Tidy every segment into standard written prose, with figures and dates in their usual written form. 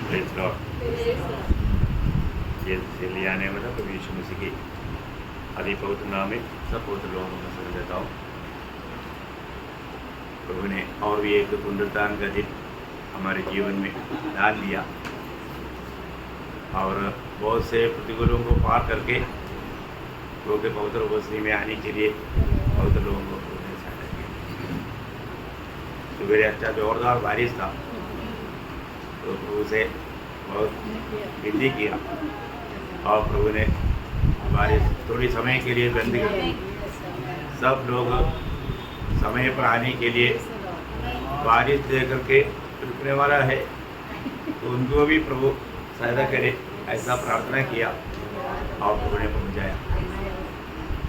Praise Lord. ये लिया ने मतलब प्रभु यीशु मसीह की अति पवित्र नाम में सब पवित्र लोगों को नमस्कार देता हूँ। प्रभु ने और भी एक पुनरुत्थान का दिन हमारे जीवन में डाल दिया और बहुत से प्रतिकूलों को पार करके प्रभु के पवित्र उपस्थिति में आने के लिए पवित्र लोगों को प्रभु ने सहायता किया। सुबह अच्छा जोरदार बारिश था तो प्रभु से बहुत विनती किया और प्रभु ने बारिश थोड़ी समय के लिए बंद की। सब लोग समय पर आने के लिए बारिश दे करके रुकने वाला है तो उनको भी प्रभु सहायता करे, ऐसा प्रार्थना किया और प्रभु ने पहुँचाया।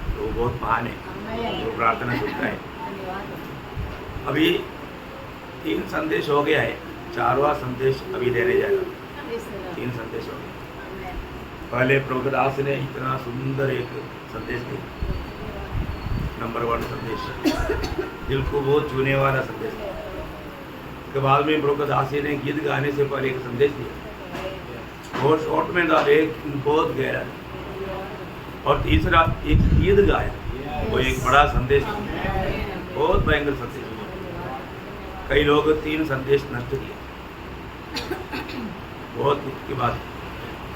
तो वो बहुत महान है, वो प्रार्थना सुनता है। अभी 3 संदेश हो गया है, 4वां संदेश अभी देने जाएगा। 3 संदेश हो गए। पहले प्रभु दास ने इतना सुंदर एक संदेश दिया, नंबर 1 संदेश, दिल को बहुत छूने वाला संदेश। उसके बाद में प्रभु दास ने गीत गाने से पहले एक संदेश दिया, बहुत शॉर्ट में डाले, बहुत गहरा। और तीसरा एक गीत गाया, वो एक बड़ा संदेश, बहुत भयंकर संदेश। कई लोग 3 संदेश नष्ट किए, बहुत दुख की बात।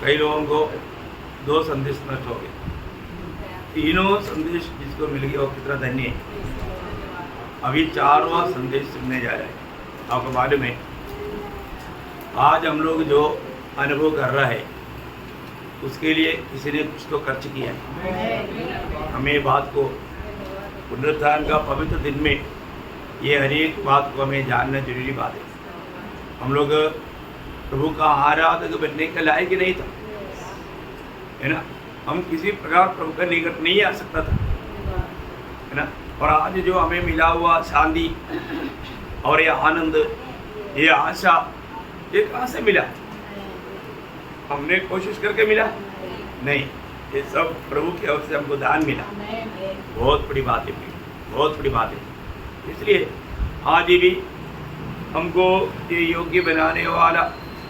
कई लोगों को 2 संदेश नष्ट हो गए, 3 संदेश जिसको मिल गया वो कितना धन्य है। अभी 4वां संदेश सुनने जा रहे हैं। आपको मालूम है आज हम लोग जो अनुभव कर रहा है उसके लिए किसी ने कुछ तो खर्च किया है। हमें बात को पुनरुत्थान का पवित्र दिन में ये हर एक बात को हमें जानना जरूरी बात है। हम लोग प्रभु का आराधक बनने के लायक ही नहीं था, है ना। हम किसी प्रकार प्रभु का निकट नहीं आ सकता था, है ना। और आज जो हमें मिला हुआ शांति और ये आनंद, ये आशा, ये कहाँ से मिला? हमने कोशिश करके मिला? नहीं, ये सब प्रभु की ओर से हमको दान मिला। बहुत बड़ी बात है, बहुत बड़ी बात है। इसलिए आज भी हमको ये योग्य बनाने वाला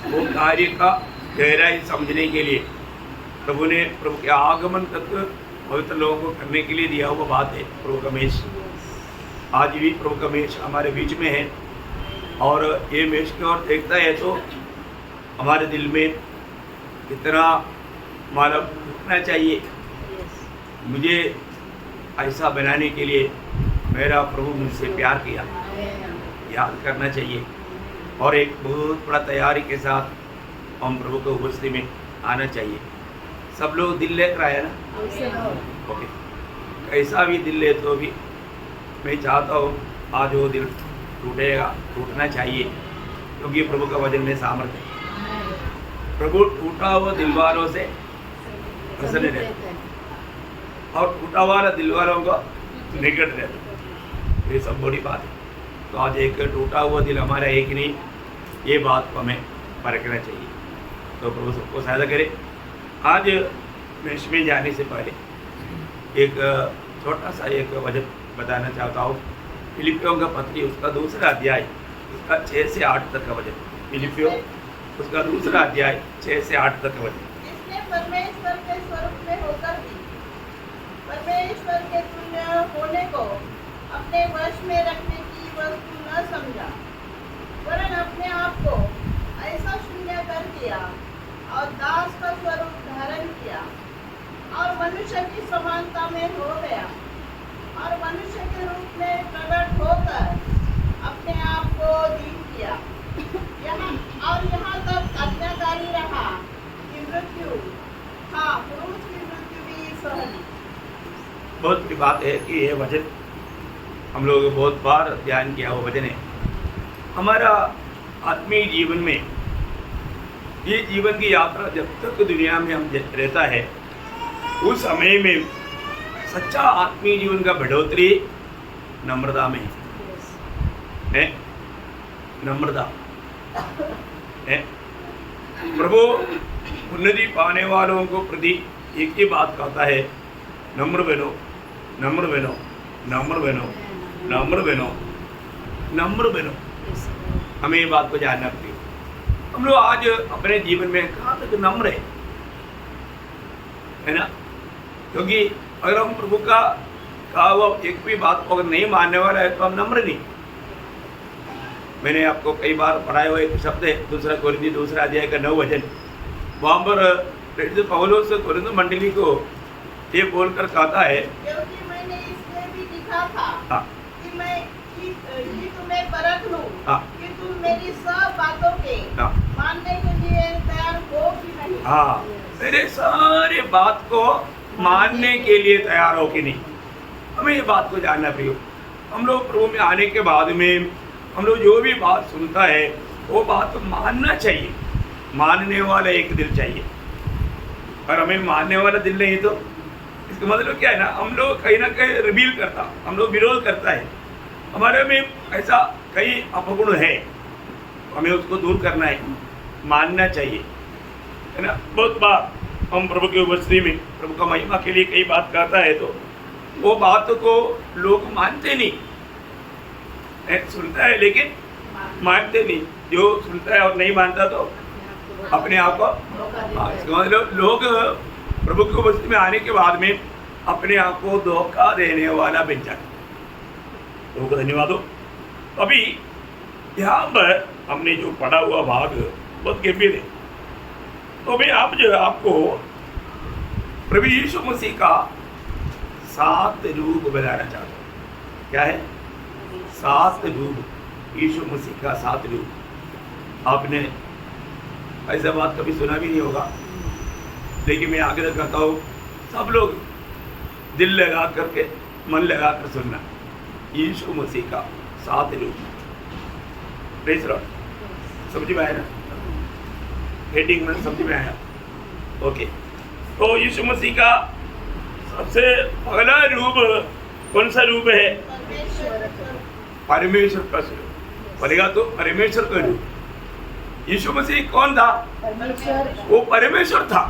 वो कार्य का गहराई समझने के लिए प्रभु ने प्रभु के आगमन तक पवित्र लोगों को करने के लिए दिया हुआ बात है। प्रभु का मेष आज भी प्रभु का मेष हमारे बीच में है और ये मेष की ओर देखता है तो हमारे दिल में कितना मतलब उठना चाहिए। मुझे ऐसा बनाने के लिए मेरा प्रभु मुझसे प्यार किया, याद करना चाहिए और एक बहुत बड़ा तैयारी के साथ हम प्रभु को उपस्थिति में आना चाहिए। सब लोग दिल लेकर आया ना? ओके, कैसा भी दिल ले तो भी मैं चाहता हूँ आज वो दिल टूटेगा, टूटना चाहिए, क्योंकि प्रभु का वचन में सामर्थ्य है। प्रभु टूटा हुआ दिल वालों से प्रसन्न रहता है और टूटा हुआ दिल वालों को निकट रहता है। ये सब बड़ी बात है। तो आज एक टूटा हुआ दिल हमारा एक नहीं, ये बात को हमें परखना चाहिए। तो प्रभु सबको सहायता करे। आज मेष में जाने से पहले एक छोटा सा एक वचन बताना चाहता हूँ। फिलिपियों का पत्री उसका 2रा अध्याय, उसका 6 से 8 तक का वचन। फिलिपियों उसका 2रा अध्याय 6 से 8 तक का वचन। इसने परमेश्वर के स्वरूप में होकर भी परमेश्वर के तुल्य होने को अपने वश में रखने की वस्तु न समझा, वरन अपने आप को ऐसा शून्य कर दिया और दास का स्वरूप धारण किया और मनुष्य की समानता में हो गया और मनुष्य के रूप में प्रकट होकर अपने आप को दीन किया। यहाँ तक आज्ञाकारी रहा कि मृत्यु, हाँ, क्रूस की मृत्यु भी सहनी। बहुत बड़ी बात है कि ये वचन हम लोग बहुत बार ध्यान किया हुआ वचन है। हमारा आत्मीय जीवन में ये जीवन की यात्रा जब तक दुनिया में हम रहता है उस समय में सच्चा आत्मीय जीवन का बढ़ोतरी नम्रता में है। नम्रता है। प्रभु उन्नति पाने वालों को प्रति एक ही बात कहता है, नम्र बनो, नम्र बनो, नम्र बनो, नम्र बनो, नम्र बनो। हमें ये बात को जानना पड़ेगा। हम लोग आज अपने जीवन में कहाँ तक नम्र है ना? क्योंकि अगर हम प्रभु का कहा हुआ एक भी बात को अगर नहीं मानने वाला है तो हम नम्र नहीं। मैंने आपको कई बार पढ़ाया हुआ एक शब्द है, 2 कोरिन्थियों 2 अध्याय का 9 वचन। वहाँ पर प्रेरित पौलुस कोरिन्थ मंडली को ये बोलकर कहता है, क्योंकि मैंने इसलिए भी लिखा था हाँ, कि तुम्हें परख लूं हाँ, कि तुम मेरी सब बातों के हाँ, मानने के लिए तैयार हो कि नहीं। हाँ, मेरे सारे बात को मानने के लिए तैयार हो कि नहीं। हमें ये बात को जानना प्रियो। हम लोग प्रभु में आने के बाद में हम लोग जो भी बात सुनता है वो बात मानना चाहिए। मानने वाला एक दिल चाहिए, और हमें मानने वाला दिल नहीं तो इसका मतलब क्या है ना, हम लोग कहीं ना कहीं रिबील करता, हम लोग विरोध करता है, हमारे में ऐसा कई अपगुण है, हमें उसको दूर करना है, मानना चाहिए, है ना। बहुत बार हम प्रभु की उपस्थिति में प्रभु का महिमा के लिए कई बात कहता है तो वो बात को लोग मानते नहीं, सुनता है लेकिन मानते नहीं। जो सुनता है और नहीं मानता तो अपने आप को, मतलब लोग प्रभु की उपस्थिति में आने के बाद में अपने आप को धोखा देने वाला बन जाता। प्रभु को धन्यवाद हो। अभी यहाँ पर हमने जो पढ़ा हुआ भाग बहुत गंभीर है, तो मैं आप जो आपको प्रभु यीशु मसीह का 7 रूप बताना चाहता हूँ। क्या है? 7 रूप, यीशु मसीह का 7 रूप। आपने ऐसा बात कभी सुना भी नहीं होगा, लेकिन मैं आग्रह करता हूँ सब लोग दिल लगा करके, मन लगा कर सुनना। यीशु मसीह का 7 रूप। Praise Lord. समझ में आया ना? हेडिंग में समझ में आया? ओके। तो यीशु मसीह का सबसे पहला रूप कौन सा रूप है? परमेश्वर का स्वरूप। बोलेगा तो परमेश्वर का रूप। यीशु मसीह कौन था? वो परमेश्वर था।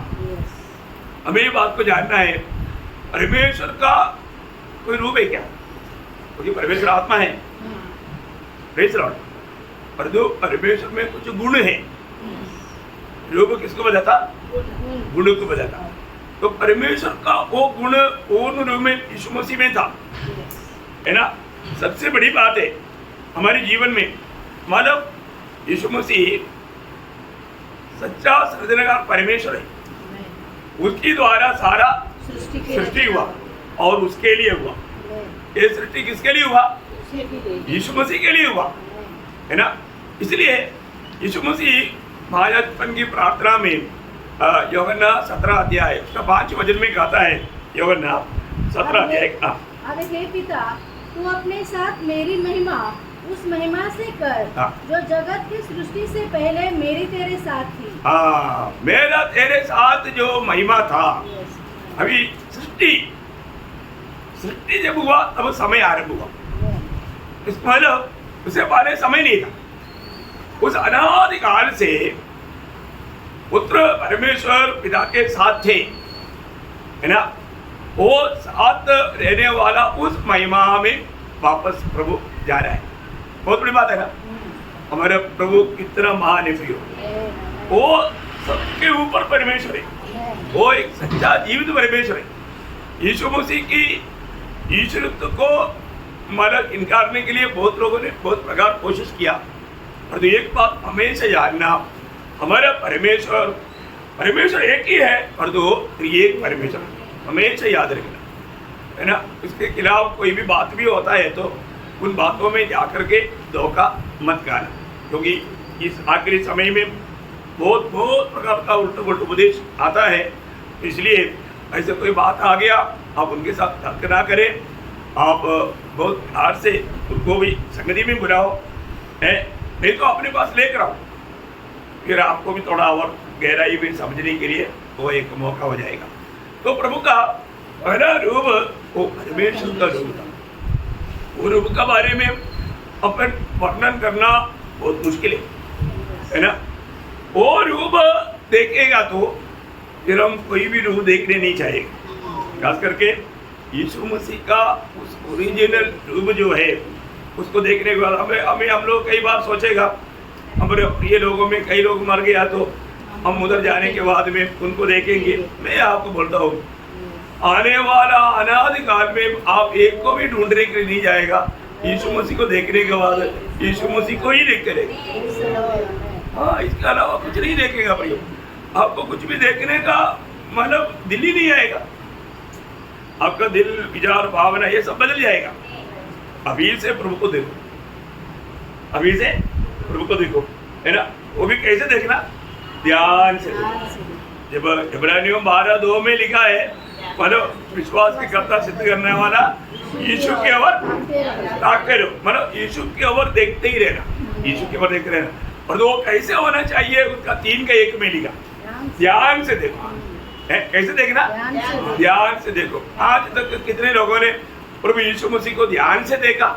हमें ये बात को जानना है, परमेश्वर का कोई रूप है क्या? क्योंकि परमेश्वर आत्मा है, प्रेज़ लॉर्ड। पर जो परमेश्वर में कुछ गुण है, रूप किसको बताता? गुण को बताता। तो परमेश्वर का वो गुण पूर्ण रूप में यीशु मसीह में था, है ना। सबसे बड़ी बात है हमारे जीवन में, मतलब यीशु मसीह सच्चा सृजनहार परमेश्वर है, उसके द्वारा सारा सृष्टि हुआ और उसके लिए हुआ। ये सृष्टि किसके लिए हुआ? यीशु मसीह के लिए हुआ, है ना। इसलिए यीशु मसीह महायाजकपन की प्रार्थना में यूहन्ना 17 अध्याय उसका 5 वचन में कहता है, यूहन्ना 17 अध्याय का, अरे हे पिता, तू अपने साथ मेरी महिमा उस महिमा से कर जो जगत की सृष्टि से पहले मेरी तेरे साथ थी। हाँ, मेरा तेरे साथ जो महिमा था। अभी सृष्टि जब हुआ तब समय आरंभ हुआ। इस मतलब उसे पहले समय नहीं था। उस अनादिकाल से पुत्र परमेश्वर पिता के साथ थे, है ना। वो साथ रहने वाला उस महिमा में वापस प्रभु जा रहा है। बहुत बड़ी बात है ना। हमारे प्रभु कितना महान है प्रियो। वो सबके ऊपर परमेश्वर है, वो एक सच्चा जीवित परमेश्वर है। यीशु मसीह की ईश्वरत्व को मतलब इनकार करने के लिए बहुत लोगों ने बहुत प्रकार कोशिश किया, और तो एक बात हमेशा जानना, हमारा परमेश्वर एक ही है, और दो एक परमेश्वर हमेशा याद रखना, है ना। इसके खिलाफ कोई भी बात भी होता है तो उन बातों में जाकर के धोखा मत खाना, क्योंकि इस आखिरी समय में बहुत प्रकार का उल्टा उपदेश आता है। इसलिए ऐसे कोई बात आ गया आप उनके साथ तर्क ना करें, आप बहुत प्यार से उनको भी संगति में बुलाओ, है नहीं तो अपने पास लेकर आओ, फिर आपको भी थोड़ा और गहराई में समझने के लिए वो एक मौका हो जाएगा। तो प्रभु का पहला रूप वो परमेश्वर का रूप था। वो रूप के बारे में अपन वर्णन करना बहुत मुश्किल है ना। वो रूप देखेगा तो फिर हम कोई भी रूप देखने नहीं चाहेंगे, खास करके यीशु मसीह का उस ओरिजिनल रूप जो है उसको देखने के बाद हमें हम लोग कई बार सोचेगा हमारे प्रिय लोगों में कई लोग मर गया तो हम उधर जाने के बाद में उनको देखेंगे। मैं आपको बोलता हूँ, आने वाला अनादि काल में आप एक को भी ढूंढने के लिए नहीं जाएगा। यीशु मसीह को देखने के बाद यीशु मसीह को ही देख करेगा। हाँ, इसके अलावा कुछ नहीं देखेगा भाई। आपको कुछ भी देखने का मतलब दिल ही नहीं आएगा। आपका दिल, विचार, भावना ये सब बदल जाएगा। अभी से प्रभु को देखो, अभी से प्रभु को देखो, है ना। वो भी कैसे देखना, ध्यान से देखो। जब इब्रानियों 12:2 में लिखा है, मतलब विश्वास के कर्ता सिद्ध करने वाला यीशु की ओर ताकते रहो, मतलब यीशु की ओर देखते ही रहना, यीशु की ओर देखते रहना। और वो कैसे होना चाहिए, उसका 3 का 1 में लिखा, ध्यान से देखो। कैसे देखना, ध्यान से देखो। आज तक कितने लोगों ने प्रभु यीशु मसीह को ध्यान से देखा,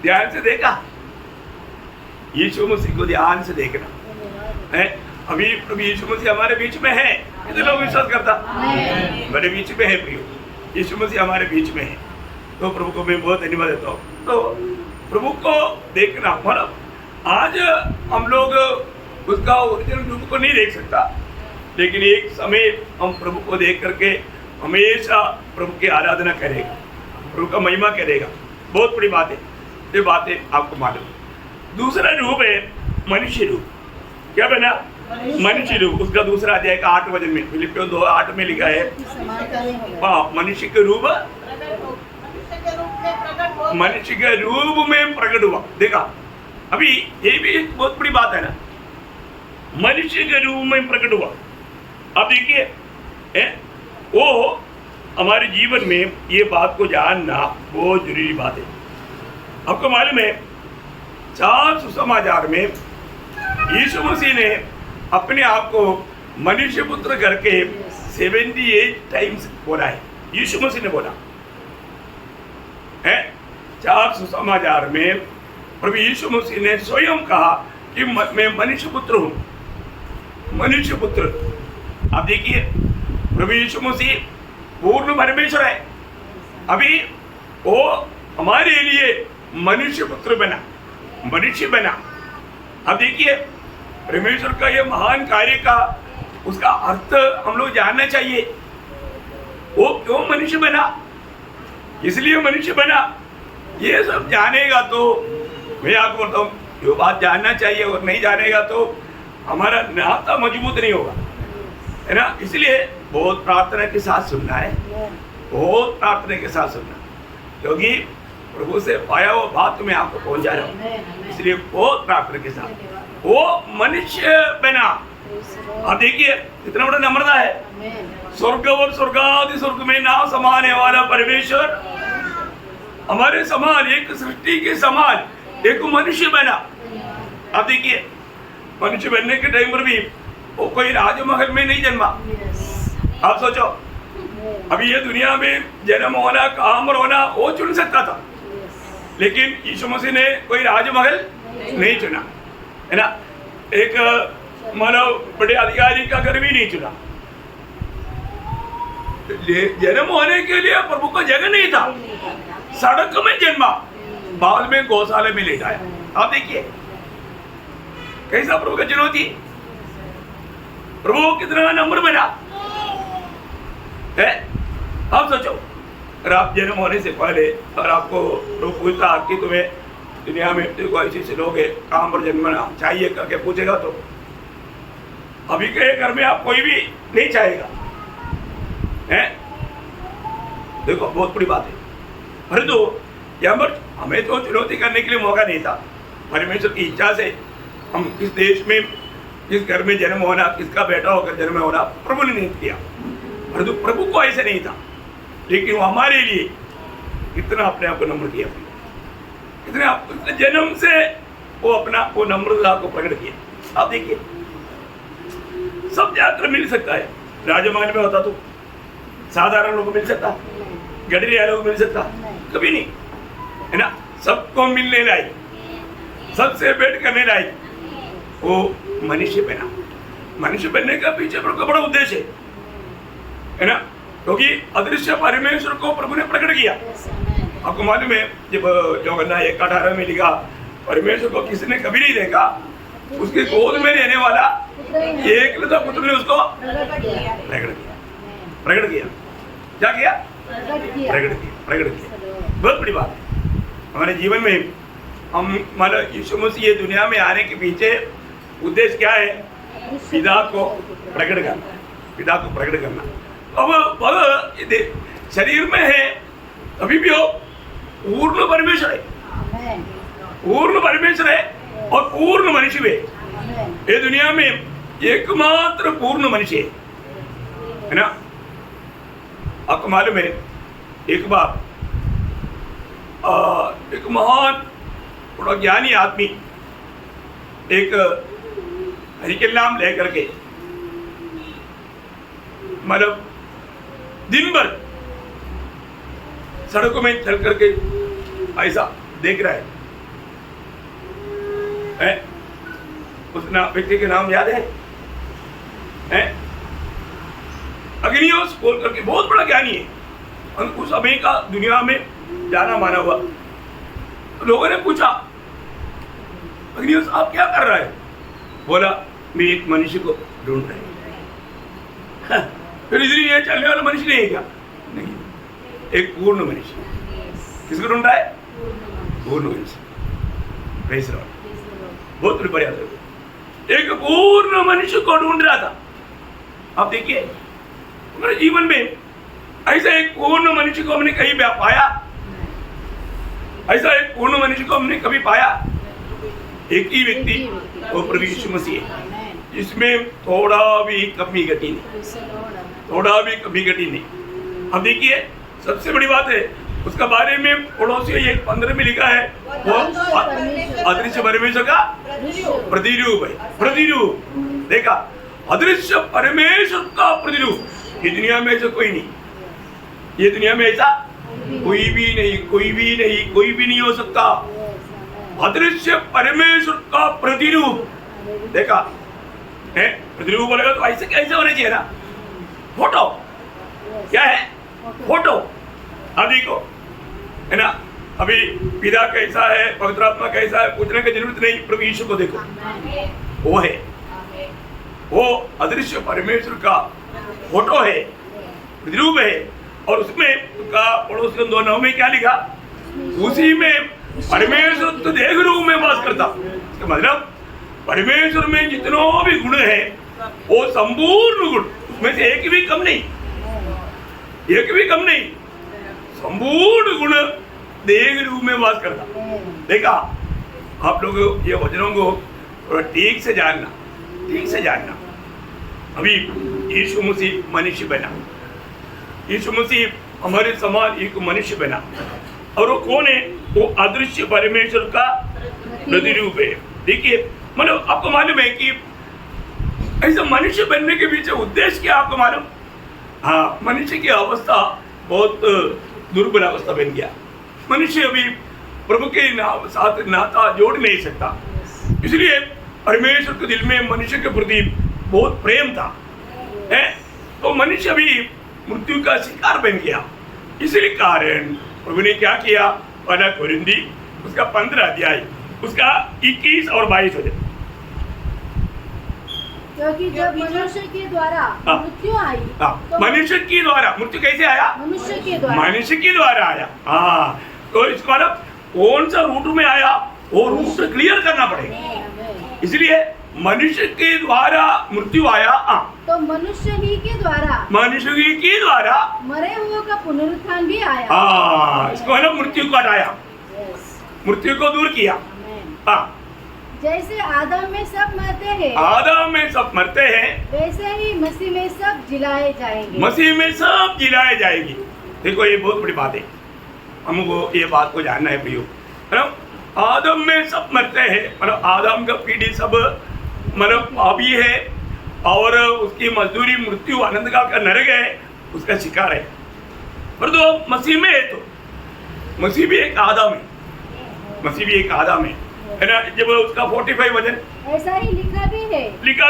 ध्यान से देखा। यीशु मसीह को ध्यान से देखना है। अभी प्रभु यीशु मसीह हमारे बीच में है। कितने लोग विश्वास करता, मेरे बीच में है प्रियो, यीशु मसीह हमारे बीच में है। तो प्रभु को मैं बहुत धन्यवाद देता हूँ। तो प्रभु को देखना, मतलब आज हम लोग उसका ओरिजिनल रूप को नहीं देख सकता, लेकिन एक समय हम प्रभु को देख करके हमेशा प्रभु की आराधना करेगा, प्रभु का महिमा करेगा। बहुत बड़ी बात है, ये बातें आपको मालूम। दूसरा रूप है मनुष्य रूप। क्या बना, मनुष्य रूप। उसका दूसरा अध्याय का 8 वचन में, फिलिपियों 2:8 में लिखा है, मनुष्य के रूप, मनुष्य के रूप में प्रकट हुआ। देखा, अभी ये भी एक बहुत बड़ी बात है ना, मनुष्य के रूप में प्रकट हुआ। अब देखिए, वो हमारे जीवन में ये बात को जानना बहुत जरूरी बात है। आपको मालूम है, 4 सुसमाचार में यीशु मसीह ने अपने आप को मनुष्य पुत्र करके 78 टाइम्स बोला है। यीशु मसीह ने बोला है 4 सुसमाचार में। प्रभु यीशु मसीह ने स्वयं कहा कि मैं मनुष्य पुत्र हूँ, मनुष्य पुत्र। अब देखिए, प्रभु यीशु मसीह पूर्ण परमेश्वर है, अभी वो हमारे लिए मनुष्य पुत्र बना, मनुष्य बना। अब देखिए, परमेश्वर का ये महान कार्य का उसका अर्थ हम लोग जानना चाहिए। वो क्यों मनुष्य बना, इसलिए मनुष्य बना, ये सब जानेगा तो मैं आपको बोलता हूँ, जो बात जानना चाहिए और नहीं जानेगा तो हमारा नाता मजबूत नहीं होगा, है ना। इसलिए बहुत प्रार्थना के साथ सुनना है, बहुत प्रार्थना के साथ सुनना, क्योंकि प्रभु से पाया हुआ बात में आपको पहुंचा रहा हूँ। इसलिए बहुत प्रार्थना के साथ वो मनुष्य बना। अब देखिए कितना बड़ा नम्रता है। स्वर्ग और स्वर्गादि स्वर्ग में ना समाने वाला परमेश्वर हमारे समान, एक सृष्टि के समान एक मनुष्य बना। अब देखिए, मनुष्य बनने के टाइम पर भी वो कोई राजमहल में नहीं जन्मा। आप सोचो, अभी ये दुनिया में जन्म होना, काम होना वो चुन सकता था, लेकिन यीशु मसीह ने कोई राजमहल नहीं चुना, है ना। एक मानव बड़े अधिकारी का घर भी नहीं चुना। जन्म होने के लिए प्रभु को जगह नहीं था, सड़क में जन्मा, बाद में गौशाला में लेटाया। आप देखिए कैसा प्रभु का चुनौती। प्रभु कितना नम्र बना है। आप सोचो, अगर आप जन्म होने से पहले और आपको प्रभु पूछता कि तुम्हें दुनिया में ऐसे लोग है कहाँ पर जन्मना चाहिए करके पूछेगा, तो अभी के घर में आप कोई भी नहीं चाहेगा, है। देखो बहुत बड़ी बात है। परंतु यहाँ पर हमें तो चुनौती करने के लिए मौका नहीं था। परमेश्वर की इच्छा से हम किस देश में, किस घर में जन्म होना, किसका बेटा होकर जन्म होना प्रभु ने नहीं किया। परंतु प्रभु को ऐसे नहीं था, लेकिन वो हमारे लिए कितना अपने आप को नम्र किया, कितने जन्म से वो अपना वो नम्रता को प्रकट किया। आप देखिए, सब जाकर मिल सकता है। राजमहल में होता तो साधारण लोग मिल सकता, गडरिया लोग मिल सकता, कभी नहीं, है ना। सबको मिलने लायक, सबसे भेंट करने लायक वो मनुष्य बना। मनुष्य बनने का पीछे प्रभु का बड़ा उद्देश्य है ना, क्योंकि अदृश्य परमेश्वर को प्रभु ने प्रकट किया। आपको मालूम है, जब यूहन्ना 1:18 में लिखा, परमेश्वर को किसने कभी नहीं देखा, उसके गोद में रहने वाला एकलौता पुत्र ने उसको प्रकट किया। क्या किया? प्रकट किया। बहुत बड़ी बात है हमारे जीवन में। हम मतलब यीशु मसीह ये दुनिया में आने के पीछे उद्देश्य क्या है? पिता को प्रकट करना, पिता को प्रकट करना। अब वह शरीर में है अभी भी हो पूर्ण परमेश्वर है, पूर्ण परमेश्वर है और पूर्ण मनुष्य भी है। ये दुनिया में एकमात्र पूर्ण मनुष्य है ना। आपको मालूम है एक बार एक महान बड़ा ज्ञानी आदमी एक हरि के नाम लेकर के मतलब दिन भर सड़कों में चल करके ऐसा देख रहा है? उस व्यक्ति के नाम याद है? अग्नियोस बोल करके बहुत बड़ा ज्ञानी है और उस समय का दुनिया में जाना माना हुआ। तो लोगों ने पूछा अग्नियोस आप क्या कर रहा है? बोला मैं एक मनुष्य को ढूंढ रहा हूं। फिर इसलिए चलने वाला मनुष्य नहीं है क्या? नहीं, एक पूर्ण मनुष्य। किसको ढूंढ रहा है? पूर्ण मनुष्य। Praise Lord. बहुत बढ़िया है। एक पूर्ण मनुष्य को ढूंढ रहा था। आप देखिए हमारे जीवन में ऐसा एक पूर्ण मनुष्य को हमने कहीं पाया? ऐसा एक पूर्ण मनुष्य को हमने कभी पाया? एक ही व्यक्ति वो प्रभु यीशु मसीह है, जिसमें थोड़ा भी कमी घटी नहीं, थोड़ा भी कमी घटी नहीं। अब देखिए सबसे बड़ी बात है उसका बारे में पड़ोसियों 1:15 में लिखा है वो अदृश्य परमेश्वर का प्रतिरूप है। प्रतिरूप देखा, अदृश्य परमेश्वर का प्रतिरूप। ये दुनिया में ऐसा कोई नहीं, ये दुनिया में ऐसा कोई भी नहीं, कोई भी नहीं, कोई भी नहीं हो सकता। अदृश्य परमेश्वर का प्रतिरूप देखा है। प्रतिरूप बोलेगा तो ऐसे कैसे होने चाहिए ना? फोटो क्या है? फोटो। अब देखो है ना, अभी पिता कैसा है, पवित्र आत्मा कैसा है, पूछने की जरूरत नहीं। प्रभु यीशु को देखो, वो है, वो अदृश्य परमेश्वर का फोटो है, प्रतिरूप है। और उसमें का पड़ोसी 2:9 में क्या लिखा? उसी में परमेश्वर तो देह रूप में वास करता। इसका मतलब परमेश्वर में जितने भी गुण है वो संपूर्ण गुण, उसमें से एक भी कम नहीं, एक भी कम नहीं, संपूर्ण गुण देह रूप में वास करता। देखा आप लोग ये वचनों को थोड़ा ठीक से जानना, ठीक से जानना। अभी यीशु मसीह मनुष्य बना, यीशु मसीह हमारे समान एक मनुष्य बना और वो कौन है? वो अदृश्य परमेश्वर का प्रतिरूप है। देखिए मतलब आपको मालूम है कि ऐसा मनुष्य बनने के पीछे उद्देश्य क्या आपको मालूम? हाँ, मनुष्य की अवस्था बहुत दुर्बल अवस्था बन गया। मनुष्य अभी प्रभु के साथ नाता जोड़ नहीं सकता, इसलिए परमेश्वर के दिल में मनुष्य के प्रति बहुत प्रेम था है? तो मनुष्य अभी मृत्यु का शिकार बन गया। इसलिए कारण प्रभु ने क्या किया? पहला कोरिन्थी उसका 15 अध्याय उसका 21 और 22 हो जाए। क्योंकि जब मनुष्य के द्वारा मृत्यु आई तो मनुष्य के द्वारा मृत्यु कैसे आया? मनुष्य के द्वारा, मनुष्य के द्वारा आया। हाँ, तो इसका मतलब कौन सा रूट में आया वो रूट क्लियर करना पड़ेगा। इसलिए मनुष्य के द्वारा मृत्यु आया। तो मनुष्य ही के द्वारा, मनुष्य ही के द्वारा मरे हुए का पुनरुत्थान भी आया। हाँ, इसको मतलब मृत्यु को हटाया, मृत्यु को दूर किया। हाँ, जैसे आदम में सब मरते हैं, आदम में सब मरते हैं, वैसे ही मसीह में सब जिलाए जाएंगे। मसीह में सब जिलाए जाएगी। देखो ये बहुत बड़ी बात है, हमको ये बात को जानना है प्रियो, है ना। आदम में सब मरते हैं, मतलब आदम का पीढ़ी सब मतलब पापी है और उसकी मजदूरी मृत्यु आनंद काल का नरक है, उसका शिकार है। पर तो मसीह में है, तो मसीह भी एक आदम है, मसीह भी एक आदम है ना। जब उसका 45 वचन ऐसा ही लिखा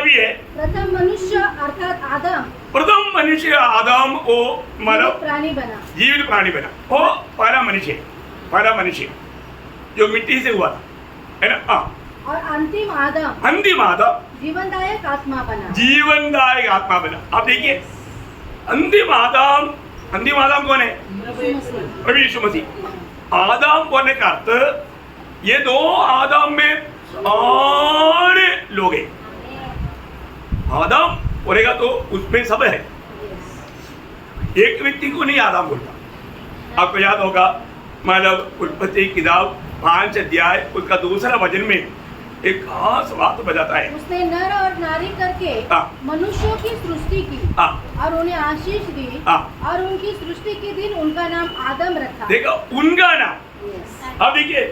भी है, प्रथम मनुष्य अर्थात आदम, प्रथम मनुष्य आदम वो मतलब प्राणी बना, जीवित प्राणी बना। वो पहला मनुष्य जो मिट्टी से हुआ था, है ना? और अंतिम आदम जीवनदायक आत्मा बना। जीवनदायक आत्मा बना। आप देखिए, अंतिम आदम कौन है? प्रभु यीशु मसीह। आदम बोलने का अर्थ ये दो आदम में सारे लोग हैं। आदम बोलेगा तो उसमें सब है, एक व्यक्ति को नहीं आदम बोलता। आपको याद होगा मानव उत्पत्ति किताब 5 अध्याय उसका दूसरा वचन में एक खास बात बताता है। उसने नर और नारी करके मनुष्यों की सृष्टि की और उन्हें आशीष दी और उनकी सृष्टि के दिन उनका नाम आदम रखा। देखो उनका नाम। अब देखिए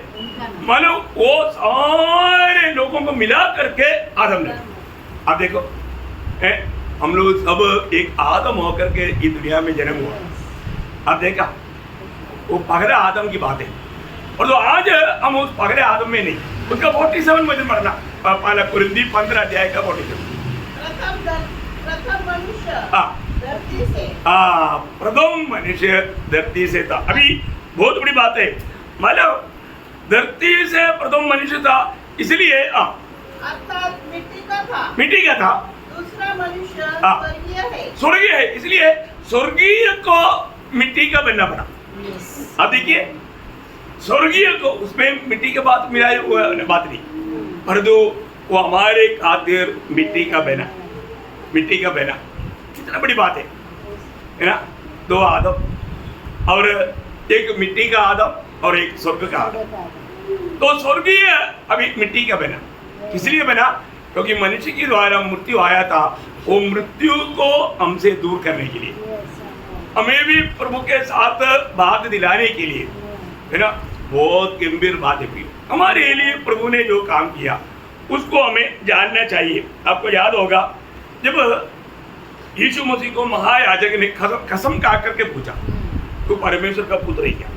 मानो वो सारे लोगों को मिला करके आदम ने। अब देखो हम लोग सब एक आदम होकर के इस दुनिया में जन्म हुआ। अब देखा वो पहले आदम की बात है, और तो आज हम उस पहले आदम में नहीं, उसका 47 वचन पढ़ना, पहला कुरिन्थी 15 अध्याय का 47। प्रथम मनुष्य धरती से। प्रथम मनुष्य धरती से था। अभी बहुत बड़ी बात है, मतलब धरती से प्रथम मनुष्य था, इसलिए अर्थात मिट्टी का था। दूसरा मनुष्य स्वर्गीय है। स्वर्गीय है, इसलिए स्वर्गीय को मिट्टी का बनना पड़ा। अब देखिए स्वर्गीय को उसमें मिट्टी के बात मिलाए हुआ बात नहीं, परंतु वो हमारे खातिर मिट्टी का बना। कितना बड़ी बात है ना? दो आदम और एक मिट्टी का आदम और एक स्वर्ग का आदम। तो स्वर्गीय अभी मिट्टी का बना, इसलिए बना क्योंकि मनुष्य के द्वारा मृत्यु आया था। वो मृत्यु को हमसे दूर करने के लिए, हमें भी प्रभु के साथ भाग दिलाने के लिए, है ना? बहुत गंभीर बात है प्रिय। हमारे लिए प्रभु ने जो काम किया उसको हमें जानना चाहिए। आपको याद होगा जब यीशु मसीह को महायाजक ने कसम खा करके पूछा तो परमेश्वर का पुत्र ही क्या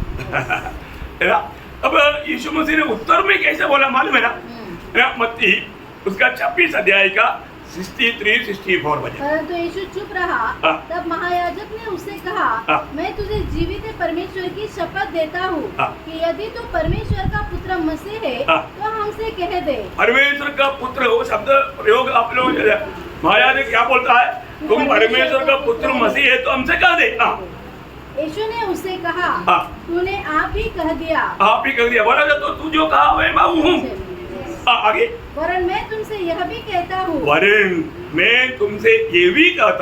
है ना? अब यीशु मसीह ने उत्तर में कैसे बोला मालूम है ना? मत्ती उसका 26 अध्याय का 63-64 वचन। परंतु यीशु चुप रहा। तब महायाजक ने उससे कहा, मैं तुझे जीवित परमेश्वर की शपथ देता हूँ कि यदि तू परमेश्वर का पुत्र मसीह है तो हमसे कह दे। परमेश्वर का पुत्र, वो शब्द प्रयोग आप लोग, महायाजक क्या बोलता है? तुम परमेश्वर का पुत्र मसीह है तो हमसे कह दे। यीशु ने उससे कहा, तूने आप ही कह दिया। बोला तो तू जो कहा मैं हूँ। आगे, वरन मैं तुमसे यह भी कहता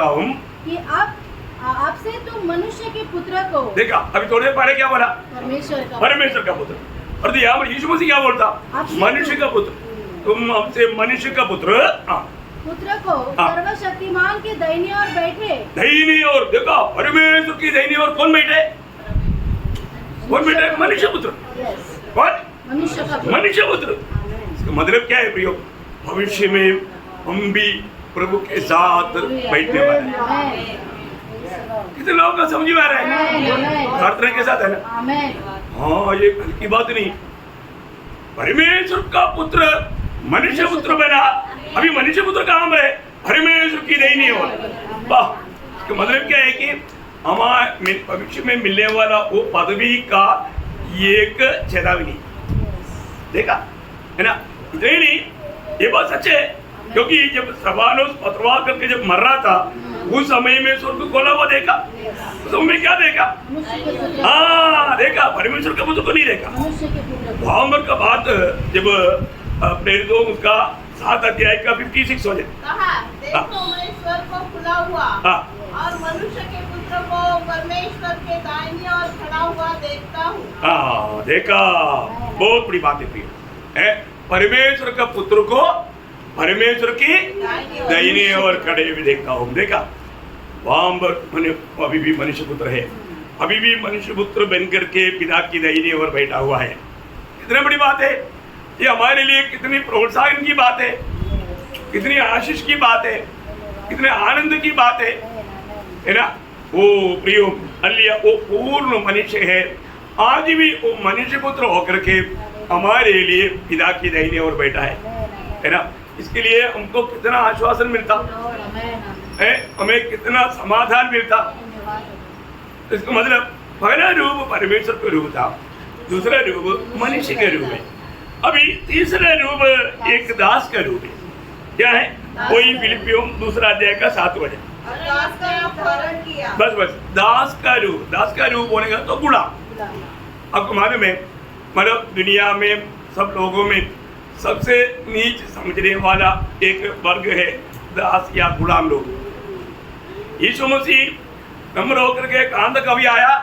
हूँ कि आपसे तुम मनुष्य के पुत्र को। देखा अभी थोड़ी देर पहले क्या बोला? परमेश्वर का पुत्र। और तो यहाँ पर यीशु मसीह क्या बोलता? मनुष्य का पुत्र। तुम हमसे मनुष्य का पुत्र को सर्वशक्तिमान के दाहिनी ओर बैठे। दाहिनी ओर, देखो परमेश्वर की दाहिनी ओर कौन बैठे? मनुष्य पुत्र। कौन? मनुष्य पुत्र। मतलब क्या है प्रियो? भविष्य में हम भी प्रभु के साथ बैठने वाले हैं। कितने लोगों को समझ में आ रहा है? प्रार्थना के साथ है ना? हाँ, ये हल्की बात नहीं। परमेश्वर का पुत्र मनुष्य पुत्र बना। अभी मनुष्य पुत्र कहाँ है? परमेश्वर की दाहिनी ओर। वाह, इसका मतलब क्या है कि हमारे भविष्य में मिलने वाला वो पदवी का एक चेतावनी। देखा है ना? इतने नहीं, ये बात सच है क्योंकि जब स्तेफानोस पथरवाह करके जब मर रहा था उस समय में स्वर्ग खोला हुआ देखा। उस समय क्या देखा? हाँ देखा, परमेश्वर का पुत्र को नहीं देखा। वहां का बात जब प्रेरितों उसका 7 अध्याय का 56 वचन कहा, देखो मैं स्वर्ग को खुला हुआ और मनुष्य के पुत्र को परमेश्वर के दाहिनी ओर खड़ा हुआ देखता हूँ। देखा, बहुत बड़ी बात है। परमेश्वर का पुत्र को परमेश्वर की दाहिनी ओर खड़े हुए देखता हूँ। देखा, वहां पर अभी भी मनुष्य पुत्र है, अभी भी मनुष्य पुत्र बनकर के पिता की दाहिनी ओर बैठा हुआ है। कितनी बड़ी बात है ये, हमारे लिए कितनी प्रोत्साहन की बात है, कितनी आशीष की बात है, कितने आनंद की बात है ना? वो प्रियो अलिया वो पूर्ण मनुष्य है, आज भी वो मनुष्य पुत्र होकर के हमारे लिए पिता की दाहिनी ओर बैठा है ना? इसके लिए हमको कितना आश्वासन मिलता है, हमें कितना समाधान मिलता। इसका मतलब पहला रूप परमेश्वर का रूप था, दूसरा रूप मनुष्य के रूप है। अभी तीसरा रूप एक दास का रूप है। क्या है? कोई फिलिपियों दूसरा अध्याय का 7 वचन। और दास का अपहरण किया। बस दास का रूप होने का तो गुलाम। आपको मालूम है, मतलब दुनिया में सब लोगों में सबसे नीच समझने वाला एक वर्ग है दास या गुलाम लोग। यीशु मसीह नम्र होकर के कहां तक अभी आया?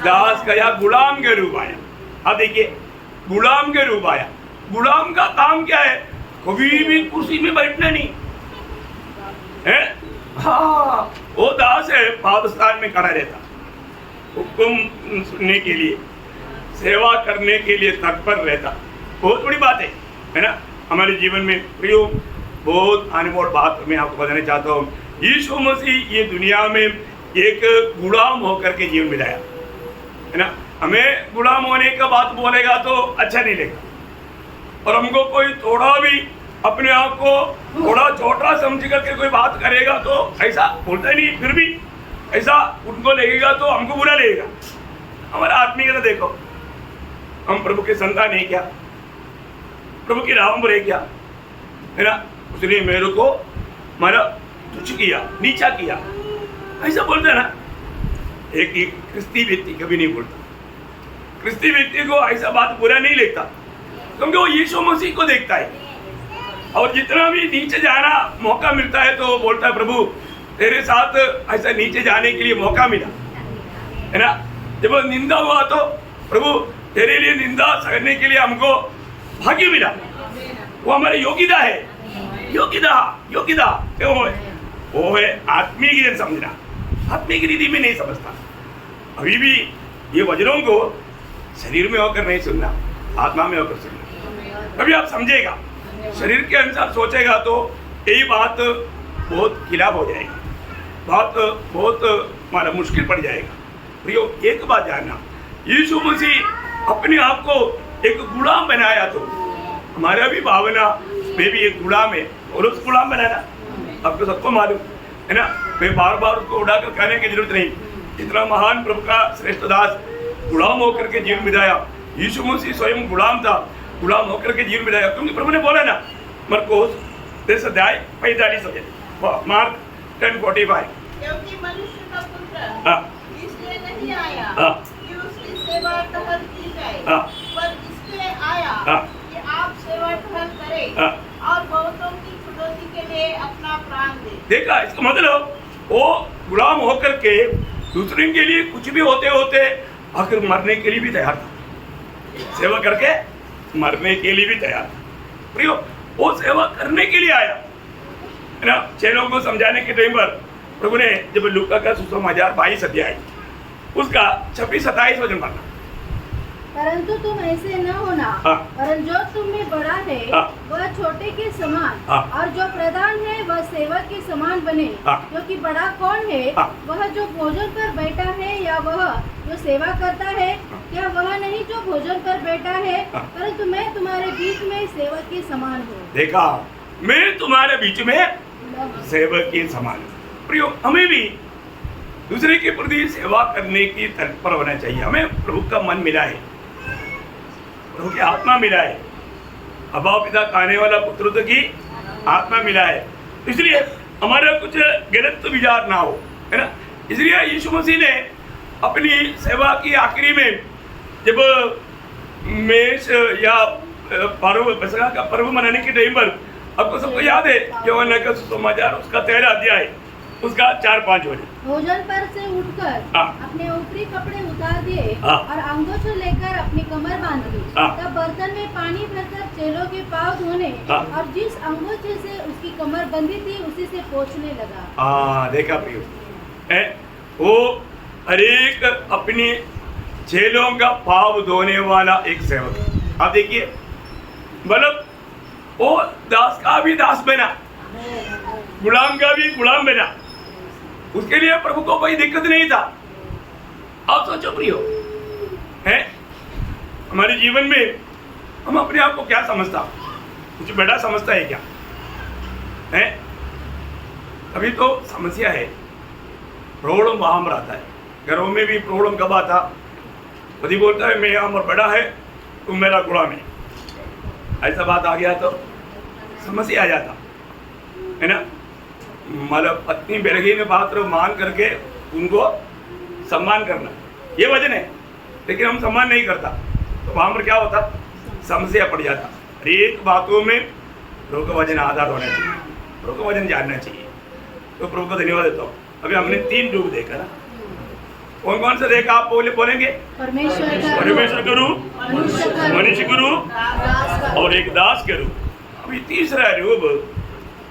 दास का या गुलाम के रूप आया। अब देखिए, गुलाम के रूप आया। गुलाम का काम क्या है? कभी भी कुर्सी में बैठना नहीं है। हाँ, वो दास है, पादस्थान में खड़ा रहता, हुक्म सुनने के लिए, सेवा करने के लिए तत्पर रहता। बहुत बड़ी बात है ना हमारे जीवन में। प्रियो, बहुत अनमोल बात मैं आपको बताना चाहता हूँ। यीशु मसीह ये दुनिया में एक गुलाम होकर के जीवन बिताया है ना। हमें गुलाम होने का बात बोलेगा तो अच्छा नहीं लगेगा, और हमको कोई थोड़ा भी अपने आप को थोड़ा छोटा समझ करके कोई बात करेगा तो ऐसा बोलता ही नहीं, फिर भी ऐसा उनको लगेगा तो हमको बुरा लगेगा। हमारा आत्मीयता देखो, हम प्रभु के संतान है क्या? प्रभु की राह पर है क्या? है ना। उसने मेरे को मारा, तुच्छ किया, नीचा किया, ऐसा बोलता ना। एक क्रिस्ती व्यक्ति कभी नहीं बोलता। क्रिस्ती व्यक्ति को ऐसा बात बुरा नहीं लगता, क्योंकि वो यीशु मसीह को देखता है। और जितना भी नीचे जाना मौका मिलता है तो वो बोलता है, प्रभु तेरे साथ ऐसा नीचे जाने के लिए मौका मिला है ना। जब निंदा हुआ तो प्रभु तेरे लिए निंदा सहने के लिए हमको भाग्य मिला। वो हमारी योग्यता है, योग्यता वो है आत्मीय रीति समझना। आत्मीय रीति में नहीं समझता। अभी भी ये वचनों को शरीर में होकर नहीं सुनना, आत्मा में होकर सुनना। अभी आप समझेगा, शरीर के अनुसार सोचेगा तो यही बात बहुत खिलाफ हो जाएगी, बहुत हमारा मुश्किल पड़ जाएगा। प्रियो, एक बात जानना, यीशु मसीह अपने आप को एक गुलाम बनाया तो हमारा भी भावना में भी एक गुलाम है, और उस गुलाम बनाना आपको सबको मालूम है ना। मैं बार बार उसको उड़ाकर कहने की जरूरत नहीं। इतना महान प्रभु का श्रेष्ठ दास गुलाम होकर के जीवन बिताया। यीशु मसीह स्वयं गुलाम था, गुलाम होकर के जीवन बिताया, क्योंकि प्रभु ने बोला ना, मरकुस 10:45, मार्क 10:45, क्योंकि मनुष्य का पुत्र इसलिए नहीं आया कि उसकी सेवा टहल की जाए, पर इसलिए आया कि आप सेवा टहल करें और बहुतों की छुटौती के लिए अपना प्राण दे। देखा, इसका मतलब वो गुलाम होकर के दूसरे के लिए कुछ भी होते होते आखिर मरने के लिए भी तैयार था। सेवा करके मरने के लिए भी तैयार था। प्रियो, वो सेवा करने के लिए आया है ना। चेलों को समझाने के टाइम पर प्रभु ने जब लूका का सुसमाचार 22 अध्याय उसका 26-27 वचन पढ़ा, परंतु तुम ऐसे न होना, परंतु जो तुम में बड़ा है वह छोटे के समान, और जो प्रधान है वह सेवक के समान बने। क्योंकि बड़ा कौन है, वह जो भोजन पर बैठा है या वह जो सेवा करता है? क्या वह नहीं जो भोजन पर बैठा है? परंतु मैं तुम्हारे बीच में सेवक के समान हूँ। देखा, मैं तुम्हारे बीच में सेवक के समान हूँ। प्रियो, हमें भी दूसरे के प्रति सेवा करने की तत्पर होना चाहिए। हमें प्रभु का मन मिला है, प्रभु की आत्मा मिला है, अबा पिता कहने वाला पुत्र की आत्मा मिला है, इसलिए हमारा कुछ गलत विचार ना हो, है ना। इसलिए यीशु मसीह ने अपनी सेवा की आखिरी में जब मेष या पर्व पसका का पर्व मनाने के टाइम पर, आपको सबको याद है यूहन्ना का सुसमाचार उसका 13 अध्याय उसका 4-5 वचन, भोजन पर से उठकर अपने ऊपरी कपड़े उतार दिए और अंगोछा लेकर अपनी कमर बांध ली। तब बर्तन में पानी भरकर चेलों के पाँव धोने और जिस अंगोछे से उसकी कमर बंधी थी उसी से पोंछने लगा। देखा प्रियो, वो हरेक अपने चेलों का पाँव धोने वाला एक सेवक। अब देखिए, मतलब वो दास का भी दास बना, गुलाम का भी गुलाम बना। उसके लिए प्रभु को कोई दिक्कत नहीं था। आप सोचो प्रियो, है हमारे जीवन में हम अपने आप को क्या समझता, कुछ बड़ा समझता है क्या? है अभी तो समस्या है, प्रॉब्लम वहां पर आता है। घरों में भी प्रॉब्लम कब आता, पति बोलता है मैं अमर बड़ा है, तुम मेरा गुलाम है, ऐसा बात आ गया तो समस्या आ जाता है ना। मतलब पत्नी बेलगीन पात्र मान करके उनको सम्मान करना ये वजन है, लेकिन हम सम्मान नहीं करता तो वहां पर क्या होता, समस्या पड़ जाता। हर एक बातों में प्रभु का वजन आधार होना चाहिए, प्रभु का वजन जानना चाहिए। तो प्रभु को धन्यवाद देता हूँ। अभी हमने 3 रूप देखा ना, कौन कौन सा देखा आप बोलेंगे? परमेश्वर का रूप, मनुष्य का रूप और एक दास के रूप। अभी तीसरा रूप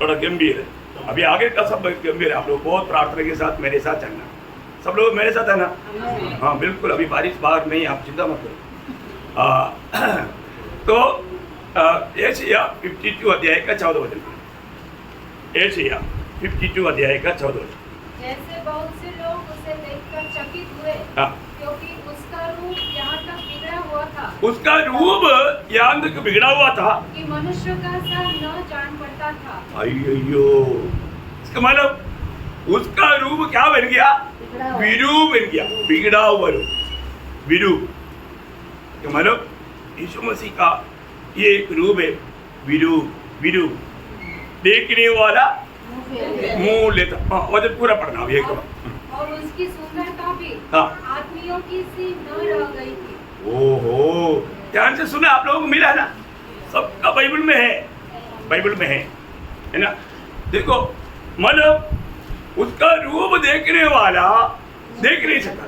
थोड़ा गंभीर है। अभी आगे का सब गंभीर है। आप लोग बहुत प्रार्थना के साथ मेरे साथ चलना, सब लोग मेरे साथ है ना? हाँ बिल्कुल। अभी बारिश बाहर नहीं, आप चिंता मत करो। तो यशायाह 52 अध्याय का 14 वचन, यशायाह 52 अध्याय का 14 वचन। जैसे बहुत से लोग उसे देखकर चकित हुए, क्योंकि उसका रूप यहाँ तक बिगड़ा हुआ था, उसका रूप यहाँ तक बिगड़ा हुआ था कि मनुष्य का सा न जान पड़ता था। अयो, इसका मतलब उसका रूप क्या बन गया? विरूप बन गया, बिगड़ा हुआ रूप, विरूप। मतलब यीशु मसीह का ये एक रूप है, विरूप, विरूप, देखने वाला मुंह लेता। हाँ वजन पूरा पढ़ना अभी एक बार। और उसकी सुंदरता भी आदमियों की सी न रह गई थी। ओहो, ध्यान से सुना, आप लोगों को मिला ना? सबका बाइबल में है, बाइबल में है ना? देखो मतलब उसका रूप देखने वाला देख नहीं सकता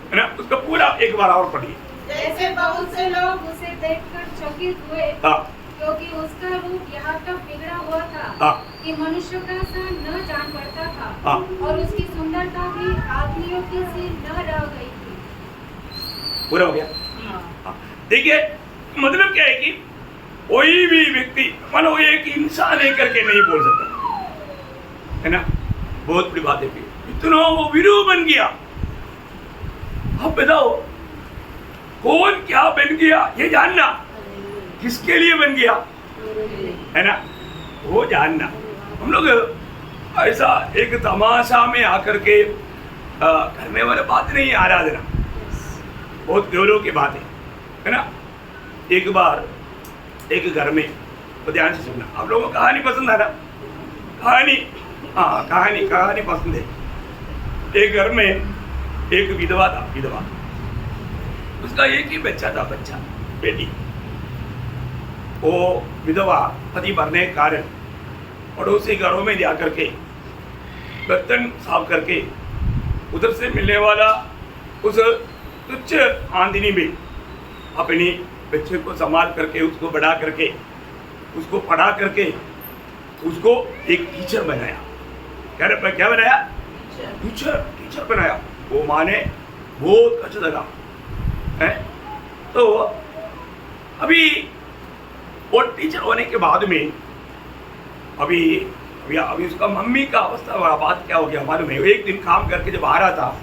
है ना? उसका पूरा एक बार और पढ़िए। जैसे बहुत से लोग उसे देखकर चकित हुए, क्योंकि उसका रूप यहाँ तक बिगड़ा हुआ था कि मनुष्य का सा न जान पड़ता था, और उसकी सुंदरता भी आदमियों की सी न रह गई थी। पूरा हो गया? देखिए मतलब क्या है कि कोई भी व्यक्ति मानो एक इंसान है करके नहीं बोल सकता है ना। बहुत बड़ी बात है, इतना वो विरूप बन गया। आप बताओ कौन क्या बन गया ये जानना, किसके लिए बन गया है ना, वो जानना। हम लोग ऐसा एक तमाशा में आकर के करने वाले बात नहीं, आराधना बहुत गौरव की बात है ना। एक बार एक घर में, तो ध्यान से सुनना, आप लोगों को कहानी पसंद है ना? कहानी, हाँ कहानी पसंद है। एक घर में एक विधवा था, विधवा, उसका एक ही बच्चा था, बच्चा बेटी। वो विधवा पति मरने के कारण पड़ोसी घरों में जा करके बर्तन साफ करके उधर से मिलने वाला उस तुच्छ आमदनी में अपनी बच्चे को संभाल करके, उसको बढ़ा करके, उसको पढ़ा करके, उसको एक टीचर बनाया। क्या बनाया? टीचर बनाया। वो माँ ने बहुत अच्छा लगा है। तो अभी वो टीचर होने के बाद में अभी उसका मम्मी का अवस्था बात क्या हो गया मालूम है? एक दिन काम करके जब आ रहा था,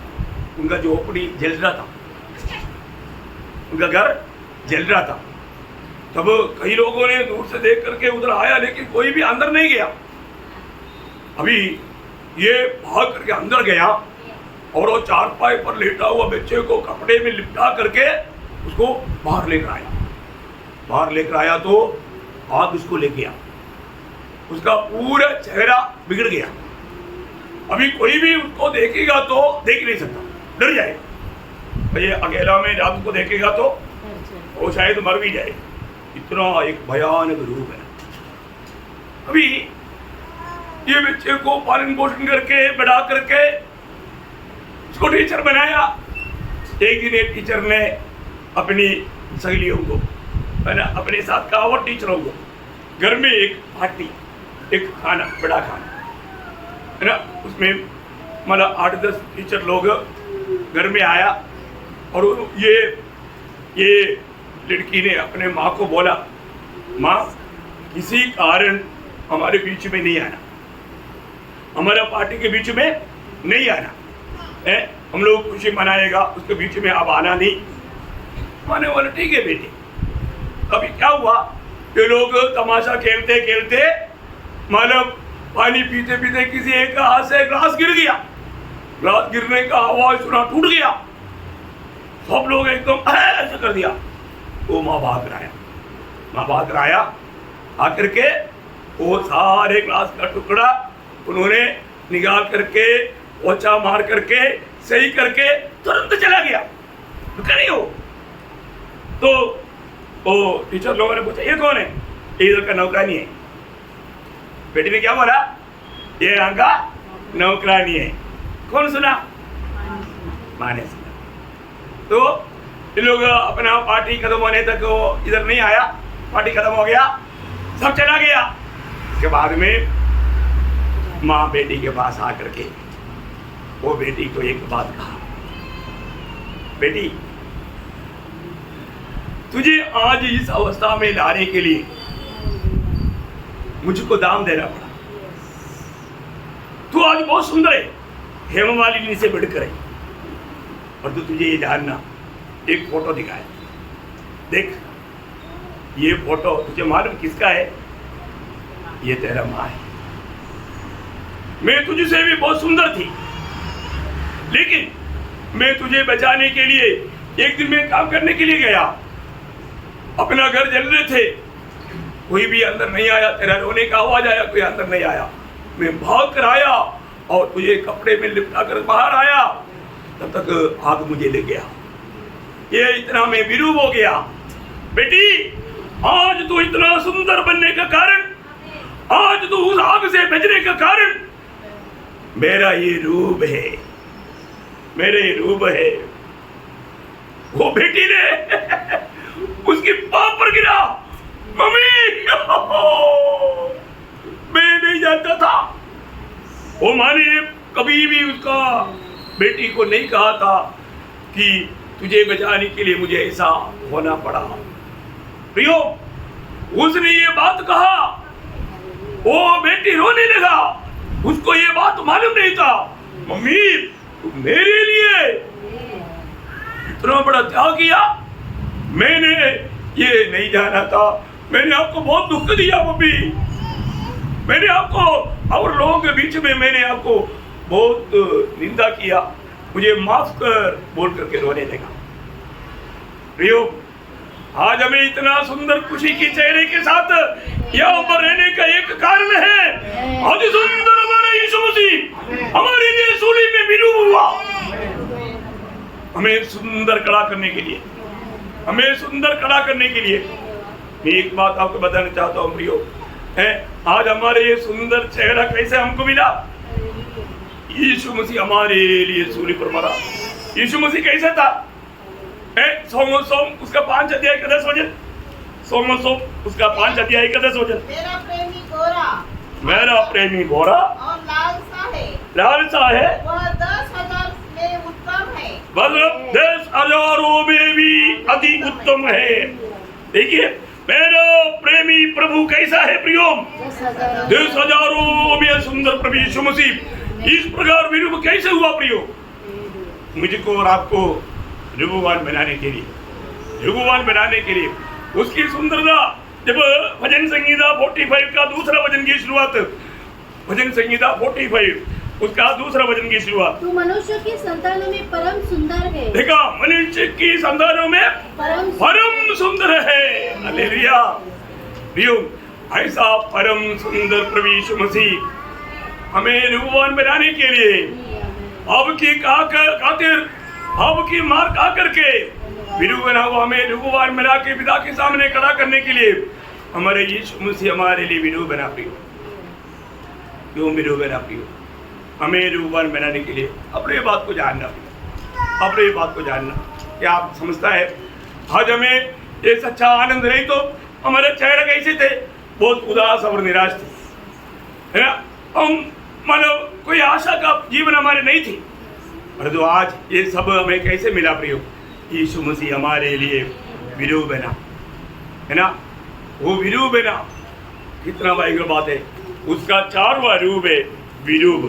उनका झोपड़ी जल रहा था, उनका घर जल रहा था। तब कई लोगों ने दूर से देख करके उधर आया, लेकिन कोई भी अंदर नहीं गया। अभी ये भाग करके अंदर गया और वो चारपाई पर लेटा हुआ बच्चे को कपड़े में लिपटा करके उसको बाहर लेकर आया तो आग उसको ले गया, उसका पूरा चेहरा बिगड़ गया। अभी कोई भी उसको देखेगा तो देख नहीं सकता, डर जाएगा। तो ये अकेला में रात को देखेगा तो वो शायद मर भी जाए, इतना एक भयानक रूप है। अभी ये बच्चे को पालन पोषण करके बड़ा करके उसको टीचर बनाया। एक दिन एक टीचर ने अपनी सहेलियों को है ना, अपने साथ का और टीचरों को घर में एक पार्टी, एक खाना, बड़ा खाना है ना, उसमें मतलब 8-10 टीचर लोग घर में आया। और ये लड़की ने अपने माँ को बोला, माँ किसी कारण हमारे बीच में नहीं आना, हमारा पार्टी के बीच में नहीं आना है, हम लोग खुशी मनाएगा, उसके बीच में आप आना नहीं। माने बोला ठीक है बेटी। अभी क्या हुआ, ये लोग तमाशा खेलते खेलते मतलब पानी पीते पीते किसी एक का हाथ से ग्लास गिर गया, ग्लास गिरने का आवाज सुना, टूट गया। सब लोग एकदम ऐसा कर दिया। वो माँ भाग रहा है, वहां बाहर आया, आकर के वो सारे ग्लास का टुकड़ा उन्होंने निकाल करके पोछा मार करके सही करके तुरंत चला गया। रुका नहीं हो। तो वो टीचर लोगों ने पूछा ये कौन है? ये इधर का नौकरानी है। बेटी ने क्या बोला? ये यहाँ का नौकरानी है। कौन सुना? माँ ने सुना। तो ये लोग अपना पार्टी खत्म होने तक वो इधर नहीं आया, पार्टी खत्म हो गया, सब चला गया। उसके बाद में माँ बेटी के पास आकर के वो बेटी को एक बात कहा, बेटी तुझे आज इस अवस्था में लाने के लिए मुझको दाम देना पड़ा। तू आज बहुत सुंदर है, हेममालिनी से बढ़कर है। और तो तुझे ये जानना, एक फोटो दिखाया, देख ये फोटो तुझे मालूम किसका है? ये तेरा माँ है। मैं तुझसे भी बहुत सुंदर थी, लेकिन मैं तुझे बचाने के लिए एक दिन मैं काम करने के लिए गया, अपना घर जल रहे थे, कोई भी अंदर नहीं आया, तेरा रोने का आवाज आया, कोई अंदर नहीं आया। मैं भाग कर आया और तुझे कपड़े में लिपटा कर बाहर आया, तब तक आग मुझे ले गया। ये इतना मैं विरूप हो गया। बेटी आज तू इतना सुंदर बनने का कारण, आज तू उस आग से बचने का कारण मेरा ये रूप है, मेरे रूप है। वो बेटी ने उसकी पाँव पर गिरा, मम्मी मैं नहीं जानता था। वो माँ ने कभी भी उसका बेटी को नहीं कहा था कि तुझे बचाने के लिए मुझे ऐसा होना पड़ा। प्रियो, उसने ये बात कहा, वो बेटी रोने लगा, उसको ये बात मालूम नहीं था। मम्मी तू मेरे लिए इतना बड़ा त्याग किया, मैंने ये नहीं जाना था, मैंने आपको बहुत दुख दिया मम्मी, मैंने आपको और लोगों के बीच में मैंने आपको बहुत निंदा किया, मुझे माफ कर बोल करके रोने लगा। प्रियो, आज हमें इतना सुंदर खुशी की चेहरे के साथ यहाँ पर रहने का एक कारण है, आज सुंदर हमारा यीशु मसीह हमारे लिए सूली में विरूप हुआ। हमें सुंदर खड़ा करने के लिए, हमें सुंदर खड़ा करने के लिए मैं एक बात आपको बताना चाहता हूँ प्रियो, है आज हमारे ये सुंदर चेहरा कैसे हमको मिला? यीशु मसीह हमारे लिए सूली पर मरा। यीशु मसीह कैसा था? सोम उसका 5 अध्याय का 10 वचन, सोम उसका 5 अध्याय का 10 वचन। मेरा प्रेमी गोरा, मेरा प्रेमी गोरा और लाल सा है, वह 10,000 में उत्तम है, मतलब 10,000 में भी अति उत्तम है। देखिए मेरा प्रेमी प्रभु कैसा है प्रियो? 10,000 में सुंदर प्रभु यीशु मसीह इस प्रकार विरूप कैसे हुआ प्रियो? मुझको और आपको रूपवान बनाने के लिए, रूपवान बनाने के लिए उसकी सुंदरता। जब भजन संहिता 45 का दूसरा वचन की शुरुआत, भजन संहिता 45 उसका दूसरा वचन की शुरुआत, तू मनुष्य की संतानों में परम सुंदर है। देखा, मनुष्य की संतानों में परम सुंदर है। हालेलुया। प्रियो, ऐसा परम सुंदर प्रभु यीशु मसीह हमें रूपवान बनाने के लिए आपकी खातिर आपकी मार खा करके विरू बना हुआ हमें रूपवान बना के पिता के सामने खड़ा करने के लिए हमारे यीशु मसीह हमारे लिए विरू बना प्रियो। क्यों विरू बना प्रियो? हमें रूपवान बनाने के लिए अपने बात को जानना, अपने बात को जानना। क्या आप समझता है आज हमें ये सच्चा आनंद नहीं तो हमारे चेहरे कैसे थे? बहुत उदास और निराश थे, है ना? हम मतलब कोई आशा का जीवन हमारे नहीं थी, पर जो आज ये सब हमें कैसे मिला प्रियो? यीशु मसीह हमारे लिए विरू बना, है ना? वो विरू बना, कितना भयंकर बात है। उसका 4वां रूप है विरूप,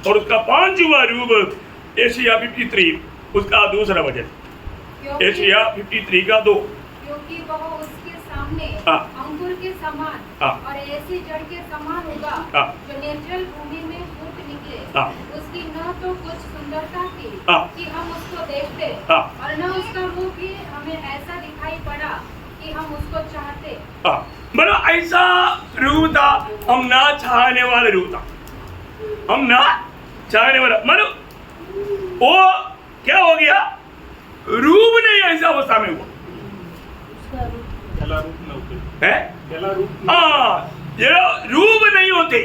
और उसका 5वां रूप एशिया 53 उसका दूसरा वचन, एशिया 53 का 2। क्योंकि वह उसके सामने अंगूर के समान और ऐसी जड़ के समान होगा जो निर्जल भूमि में फूट निकले। उसकी न तो कुछ सुंदरता थी कि हम उसको देखते, और न उसका मुंह भी हमें ऐसा दिखाई पड़ा कि हम उसको चाहते। मतलब ऐसा रूप था, हम ना चाहने वाला रूप था, हम ना चाहने वाला, मतलब वो क्या हो गया, रूप नहीं ऐसा अवस्था में हुआ है। हाँ, ये रूप नहीं होते,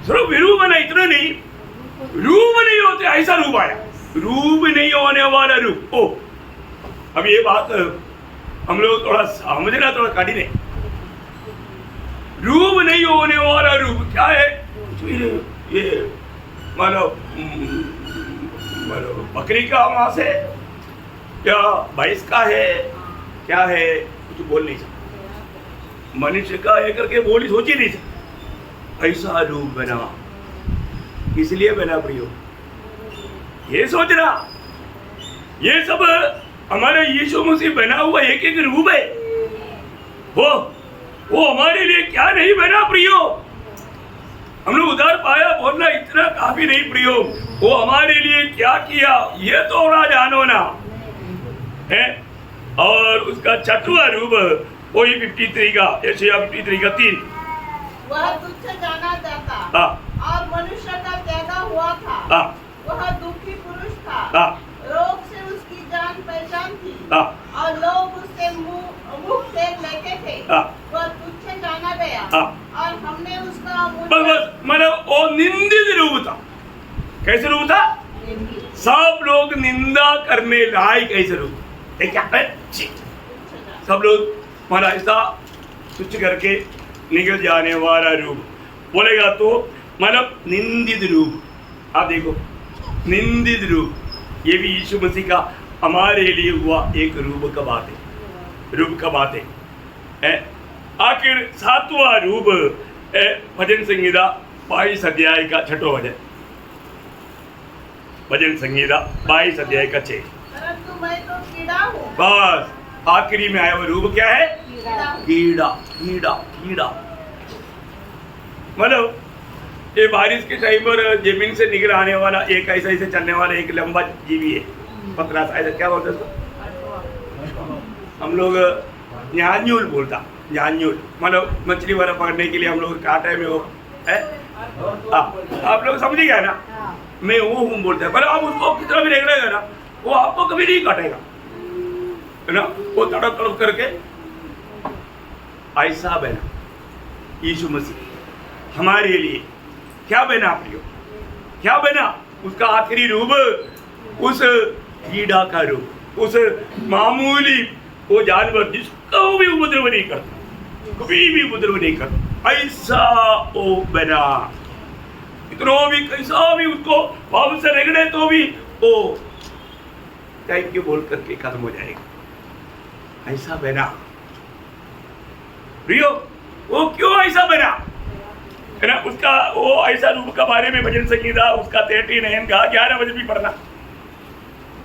सिर्फ विरूप नहीं, इतना नहीं, रूप नहीं होते, ऐसा रूप आया, रूप नहीं होने वाला रूप। ओ, अब ये बात हम लोग थोड़ा समझना थोड़ा कठिन है। रूप नहीं होने वाला रूप क्या है? ये मतलब बकरी का मांस है या भैंस का है, क्या है, कुछ बोल नहीं सकता, मनुष्य का है करके बोली सोच ही नहीं सकता। ऐसा रूप बना, इसलिए बना प्रियो, ये सोचना, ये सब हमारे यीशु मसीह बना हुआ एक एक रूप है। वो हमारे लिए क्या नहीं बना प्रियो, हम लोग उधार पाया बोलना इतना काफी नहीं प्रियो, वो हमारे लिए क्या किया ये तो थोड़ा जानो ना है। और उसका छठवां रूप वही 53 का, यशायाह 53 का 3, वह तुच्छ जाना जाता और मनुष्य का त्यागा हुआ था, वह दुखी पुरुष था, रोग से उसकी जान पहचान थी और लोग उससे मुख फेर लेते थे, वह तुच्छ जाना गया और हमने उसका मतलब वो निंदित रूप था। कैसे रूप था? सब लोग निंदा करने लायक ऐसे रूप, क्या है? सब लोग हमारा ऐसा तुच्छ करके निकल जाने वाला रूप बोलेगा तो मतलब निंदित रूप। आप देखो, निंदित रूप, ये भी यीशु मसीह का हमारे लिए हुआ एक रूप का बात है, रूप का बात है। आखिर सातवां रूप भजन संहिता 22 अध्याय का 6वां वचन, भजन संहिता 22 अध्याय का 6। परंतु मैं तो कीड़ा हूँ। बस आखिरी में आया हुआ रूप क्या है? कीड़ा, कीड़ा, कीड़ा। मतलब ये बारिश के टाइम पर जमीन से निकल आने वाला एक ऐसा ऐसे चलने वाला एक लंबा जीवी है, पतला सा, ऐसा क्या बोलते हैं उसको? हम लोग न्यान्यूल बोलता, न्यान्यूल मतलब मछली वाला पकड़ने के लिए हम लोग कांटे में वो है। आप लोग समझ गए ना, मैं वो हूँ बोलते हैं, पर आप उसको कितना भी देखेगा ना, वो आपको कभी नहीं काटेगा, है ना। वो तड़प तड़प करके ऐसा बना यीशु मसीह हमारे लिए। क्या बना प्रियो, क्या बना? उसका आखिरी रूप उस कीड़ा का रूप, उस मामूली वो जानवर जिसका वो भी उपद्रव नहीं करता, कभी भी उपद्रव नहीं करता, ऐसा वो बना। इतना भी कैसा भी उसको वापस से रगड़े तो भी वो थैंक यू बोल करके खत्म हो जाएगा, ऐसा बना प्रियो। वो क्यों ऐसा बना, है ना? उसका वो ऐसा रूप का बारे में भजन संहिता उसका 39 का 11 वचन भी पढ़ना।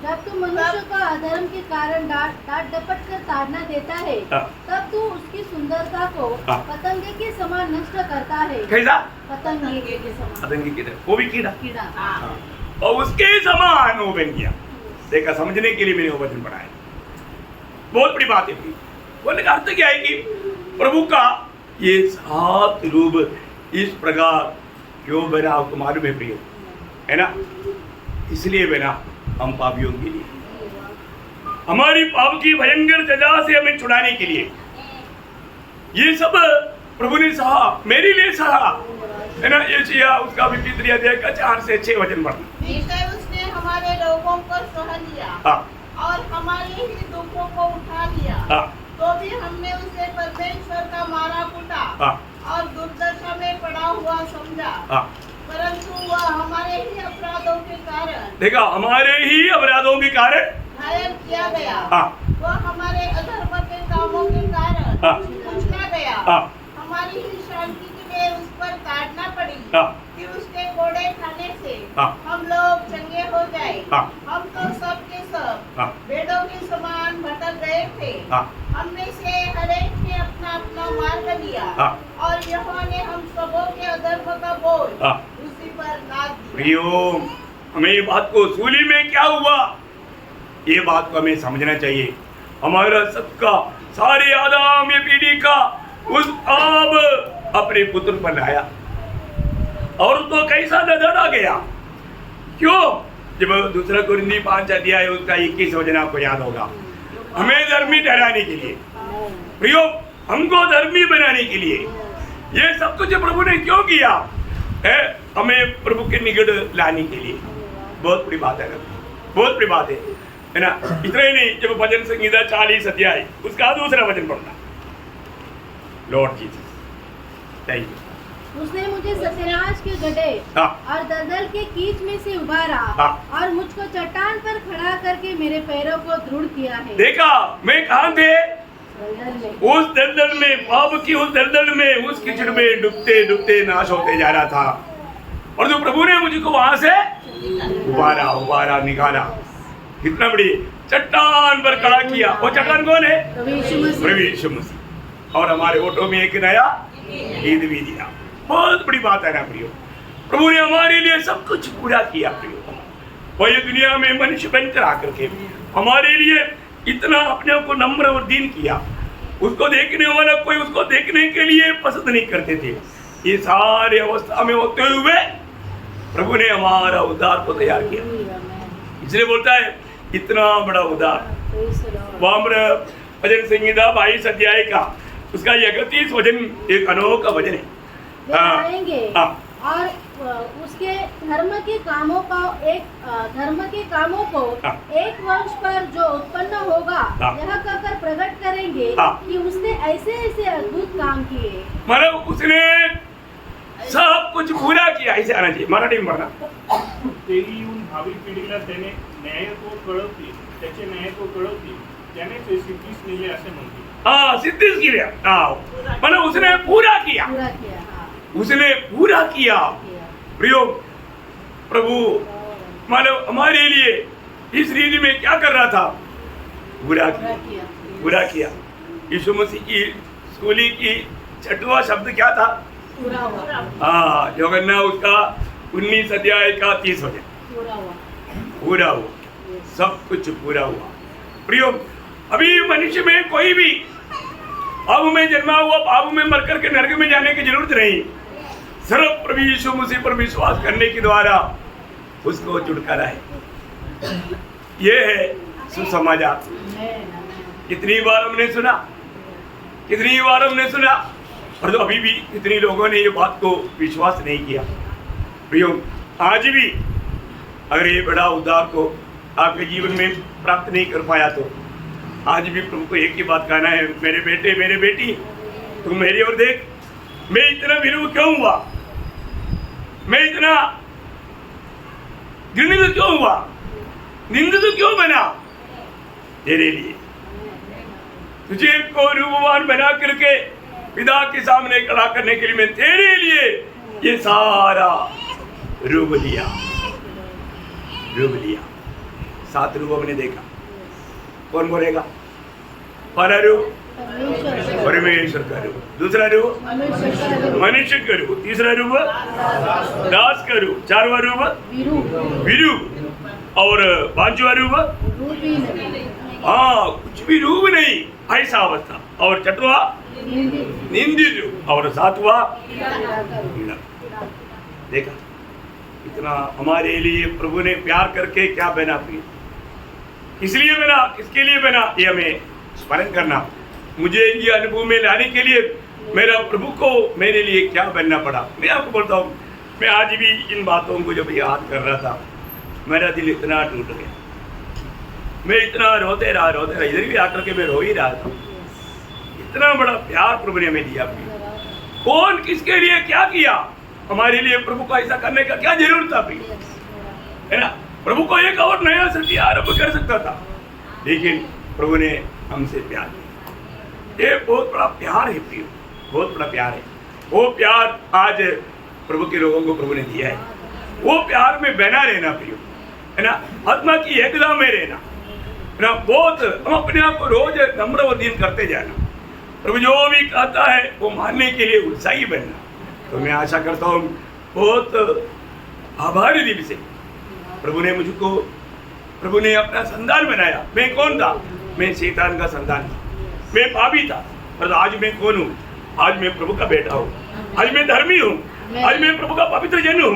जब तू मनुष्य का अधर्म के कारण डांट डपट कर ताड़ना देता है, तब तू उसकी सुंदरता को पतंगे के समान नष्ट करता है। कैसा? पतंगे के समान, पतंगे की तरह, वो भी कीड़ा, कीड़ा। और उसके समान वो बन गया। देखा, समझने के लिए मैंने वो वचन पढ़ाया, बहुत बड़ी बात है। बोलने का अर्थ क्या है कि प्रभु का ये 7 रूप इस प्रकार क्यों बना, आपको मालूम है प्रियो, है ना? इसलिए बना हम पापियों के लिए, हमारी पाप की भयंकर सजा से हमें छुड़ाने के लिए। ये सब प्रभु ने सहा, मेरे लिए सहा, है ना। यशायाह उसका 53 अध्याय का 4 से 6 वचन पढ़ना। उसने हमारे रोगों को सह लिया और हमारे ही दुखों को उठा लिया, तो भी हमने उसे परमेश्वर का मारा कूटा और दुर्दशा में पड़ा हुआ समझा, परंतु वह हमारे ही अपराधों के कारण, देखा, हमारे ही अपराधों के कारण घायल किया गया, वह हमारे अधर्म के कामों के कारण कुचला गया, हमारी ही शांति के लिए उस पर काटना पड़ी कि उसके कोड़े खाने से हम लोग चंगे हो जाए। हम तो सब के सब भेड़ों के समान भटक गए थे, हमने से हर एक ने अपना अपना मार्ग लिया और यहोवा ने हम सबों के अधर्म का बोझ उसी पर लाद दिया। प्रियो, हमें ये बात को, सूली में क्या हुआ, ये बात को हमें समझना चाहिए। हमारा सबका सारे आदम ये पीढ़ी का उस आब अपने पुत्र पर लाया और उसको कैसा नजर आ गया। क्यों? जब दूसरा कुरिन्दी 5 अध्याय उसका 21 वचन आपको याद होगा, हमें धर्मी ठहराने के लिए, प्रियो हमको धर्मी बनाने के लिए ये सब कुछ प्रभु ने क्यों किया है? हमें प्रभु के निकट लाने के लिए। बहुत बड़ी बात है ना, बहुत बड़ी बात है ना। इतना ही नहीं, जब भजन संहिता 40 अध्याय उसका दूसरा वचन पढ़ना, लॉर्ड जीसस थैंक यू। उसने मुझे सत्यनाश के गड्ढे और दलदल के कीच में से उबारा और मुझको चट्टान पर खड़ा करके मेरे पैरों को दृढ़ किया है। देखा मैं कहाँ थे? उस दलदल में, पाप की उस दलदल में, उस कीचड़ में डूबते डूबते नाश होते जा रहा था और जो प्रभु ने मुझको वहां से उबारा निकाला, कितना बड़ी चट्टान पर खड़ा किया। वो चट्टान कौन है? प्रभु यीशु मसीह। और हमारे ओटो में एक नया गीत भी दिया। बहुत बड़ी बात है ना प्रियो, प्रभु ने हमारे लिए सब कुछ पूरा किया प्रियो। वो ये दुनिया में मनुष्य बनकर आकर के हमारे लिए इतना अपने को नम्र और दीन किया। उसको देखने वाला कोई उसको देखने के लिए पसंद नहीं करते थे। ये सारे अवस्था में होते हुए प्रभु ने हमारा उद्धार को तैयार किया। इसलिए बोलता है इतना बड़ा उद्धार। भजन संहिता 22 अध्याय का उसका 31 वचन एक अनोखा वचन है। और उसके धर्म के कामों को एक वर्ष पर जो उत्पन्न होगा यह कहकर प्रकट करेंगे कि उसने ऐसे ऐसे अद्भुत काम किए। मतलब उसने सब कुछ पूरा किया। ऐसे आना चाहिए, मराठी में पढ़ना। तेरी येऊन भावी पिढीला त्याने न्यायत्व कळवतील, त्याचे न्यायत्व कळवतील, त्याने ते सिद्धीस नेले असे म्हणतील। सिद्धीस किया, मतलब उसने पूरा किया, उसने पूरा किया। प्रियो प्रभु मतलब हमारे लिए इस रीति में क्या कर रहा था? पूरा किया। यीशु मसीह की सूली की 6वां शब्द क्या था? यूहन्ना उसका 19 अध्याय का 30 वचन, पूरा हुआ, सब कुछ पूरा हुआ। प्रियो अभी मनुष्य में कोई भी पाप में जन्मा हुआ, पाप में मर करके नरक में जाने की जरूरत नहीं। सिर्फ प्रभु यीशु मसीह पर विश्वास करने के द्वारा उसको छुटकारा है। ये है सुसमाचार। कितनी बार हमने सुना, कितनी बार हमने सुना, और तो अभी भी कितनी लोगों ने ये बात को विश्वास नहीं किया। प्रियो आज भी अगर ये बड़ा उद्धार को आपके जीवन में प्राप्त नहीं कर पाया तो आज भी प्रभु को एक ही बात कहना है, मेरे बेटे मेरे बेटी तुम मेरी ओर देख। मैं इतना विरोध क्यों हुआ? मैं इतना घृणित क्यों हुआ? निंदित क्यों बना? तेरे लिए, तुझे को रूपवान बना करके पिता के सामने खड़ा करने के लिए मैं तेरे लिए ये सारा रूप लिया। 7 रूप हमने देखा। कौन बोलेगा? पहला रूप परमेश्वर का रूप, दूसरा रूप मनुष्य का रूप, तीसरा रूप दास का रूप, 4वां रूप विरूप और 5वां रूप कुछ भी रूप नहीं, ऐसा अवस्था। और 6वां निंदित रूप और 7वां देखा। इतना हमारे लिए प्रभु ने प्यार करके क्या बना, प्रिय इसलिए बना, किसके लिए बना, ये हमें स्मरण करना। मुझे ये अनुभव में लाने के लिए मेरा प्रभु को मेरे लिए क्या बनना पड़ा। मैं आपको बोलता हूँ, मैं आज भी इन बातों को जब याद कर रहा था मेरा दिल इतना टूट गया। मैं इतना रोते रहा, इधर भी आकर के मैं रो ही रहा था। इतना बड़ा प्यार प्रभु ने हमें दिया। कौन किसके लिए क्या किया? हमारे लिए प्रभु को ऐसा करने का क्या जरूरत था प्रिय, है ना? प्रभु को एक और नया सृष्टि आरंभ कर सकता था, लेकिन प्रभु ने हमसे प्यार किया। ये बहुत बड़ा प्यार है प्रिय, बहुत बड़ा प्यार है। वो प्यार आज प्रभु के लोगों को प्रभु ने दिया है। वो प्यार में बना रहना प्रिय, है ना? आत्मा की एकता में रहना, है ना? बहुत हम अपने आप को रोज नम्र और दीन करते जाना। प्रभु जो भी कहता है वो मानने के लिए उत्साही बनना। तो मैं आशा करता हूँ बहुत आभारी दिल से प्रभु ने मुझको, प्रभु ने अपना संतान बनाया। मैं कौन था? मैं शैतान का संतान था। मैं पापी था, पर आज मैं कौन हूँ? आज मैं प्रभु का बेटा हूँ, आज मैं धर्मी हूँ, आज मैं प्रभु का पवित्र जन हूँ,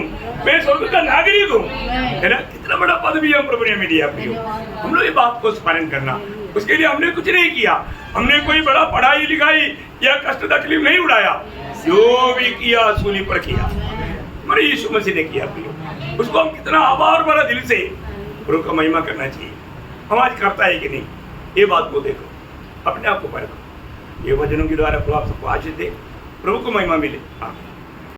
मैं स्वर्ग का नागरिक हूँ, है ना? कितना बड़ा पद भी हम प्रभु ने हमें दिया प्रियो। हम लोग ये बात को स्मरण करना, उसके लिए हमने कुछ नहीं किया, हमने कोई बड़ा पढ़ाई लिखाई या कष्ट तकलीफ नहीं उड़ाया, जो भी किया सूली पर किया हमारे यीशु मसीह ने किया प्रियो। उसको हम कितना आभार भरा दिल से प्रभु का महिमा करना चाहिए। हम आज करता है कि नहीं, ये बात को देखो, अपने आप को परखो। ये वचनों के द्वारा प्रभु आप सबको आशीष दे, प्रभु को महिमा मिले। आमीन।